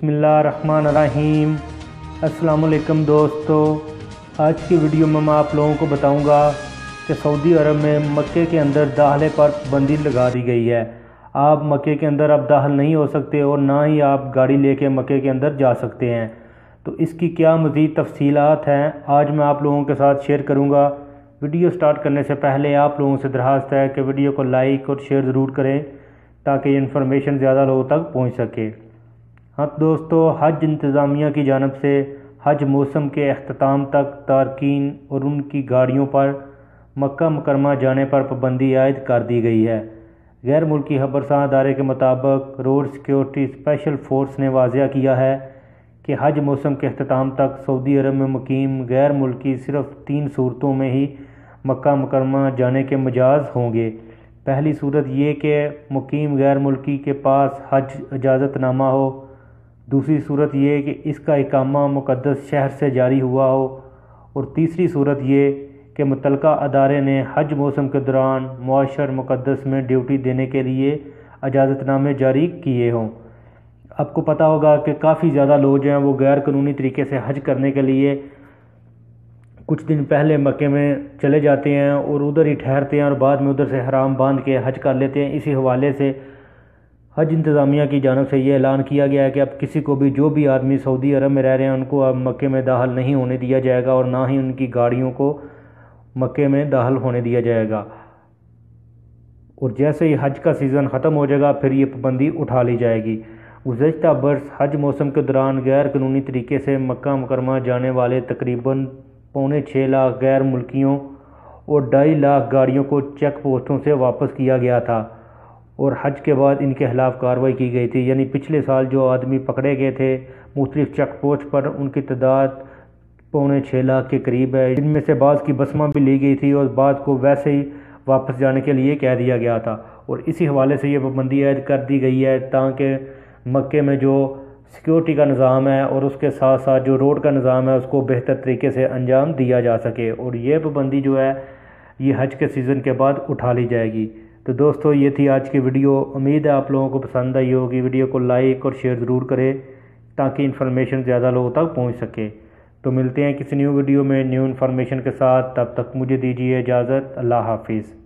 बिस्मिल्लाहिर्रहमानिर्रहीम। अस्सलाम वालेकुम दोस्तों, आज की वीडियो में मैं आप लोगों को बताऊंगा कि सऊदी अरब में मक्के के अंदर दाखिले पर पाबंदी लगा दी गई है। आप मक्के के अंदर अब दाखिल नहीं हो सकते और ना ही आप गाड़ी लेके मक्के के अंदर जा सकते हैं। तो इसकी क्या मज़ीद तफसीलात हैं आज मैं आप लोगों के साथ शेयर करूँगा। वीडियो स्टार्ट करने से पहले आप लोगों से दरख्वास्त है कि वीडियो को लाइक और शेयर ज़रूर करें ताकि ये इन्फॉर्मेशन ज़्यादा लोगों तक पहुँच सके। हाँ दोस्तों, हज इंतज़ामिया की जानब से हज मौसम के अख्ताम तक तारकीन और उनकी गाड़ियों पर मक्का मुकरमा जाने पर पाबंदी आयद कर दी गई है। गैर मुल्की खबरसां अदारे के मुताबिक रोड सिक्योरिटी स्पेशल फोर्स ने वाज़िया किया है कि हज मौसम के अख्ताम तक सऊदी अरब में मुकीम गैर मुल्की सिर्फ 3 सूरतों में ही मक्का मुकरमा जाने के मजाज होंगे। पहली सूरत ये कि मुकीम गैर मुल्की के पास हज इजाज़तनामा हो। दूसरी सूरत ये कि इसका इकामा मुक़द्दस शहर से जारी हुआ हो। और तीसरी सूरत ये कि मुतलका अदारे ने हज मौसम के दौरान मुअश्शर मुक़द्दस में ड्यूटी देने के लिए इजाज़तनामे जारी किए हों। आपको पता होगा कि काफ़ी ज़्यादा लोग जो हैं वो गैर कानूनी तरीके से हज करने के लिए कुछ दिन पहले मक्के में चले जाते हैं और उधर ही ठहरते हैं और बाद में उधर से हराम बांध के हज कर लेते हैं। इसी हवाले से हज इंतज़ामिया की जानब से ये ऐलान किया गया है कि अब किसी को भी जो भी आदमी सऊदी अरब में रह रहे हैं उनको अब मक्के में दाखिल नहीं होने दिया जाएगा और ना ही उनकी गाड़ियों को मक्के में दाखिल होने दिया जाएगा। और जैसे ही हज का सीज़न ख़त्म हो जाएगा फिर ये पाबंदी उठा ली जाएगी। गुज़श्ता बरस हज मौसम के दौरान गैर कानूनी तरीके से मक्का मुकरमा जाने वाले तकरीबन 6.25 लाख गैर मुल्कियों और 2.5 लाख गाड़ियों को चेक पोस्टों से वापस किया गया था और हज के बाद इनके खिलाफ कार्रवाई की गई थी। यानी पिछले साल जो आदमी पकड़े गए थे मुख्तलिफ चेक पोस्ट पर उनकी तादाद 6.25 लाख के करीब है। इनमें से बाज़ की बसमा भी ली गई थी और बाज़ को वैसे ही वापस जाने के लिए कह दिया गया था। और इसी हवाले से ये पाबंदी आयद कर दी गई है ताकि मक्के में जो सिक्योरिटी का निज़ाम है और उसके साथ साथ जो रोड का निज़ाम है उसको बेहतर तरीके से अंजाम दिया जा सके। और ये पाबंदी जो है ये हज के सीज़न के बाद उठा ली जाएगी। तो दोस्तों, ये थी आज की वीडियो। उम्मीद है आप लोगों को पसंद आई होगी। वीडियो को लाइक और शेयर ज़रूर करें ताकि इन्फॉर्मेशन ज़्यादा लोगों तक पहुंच सके। तो मिलते हैं किसी न्यू वीडियो में न्यू इन्फॉर्मेशन के साथ। तब तक मुझे दीजिए इजाज़त। अल्लाह हाफिज़।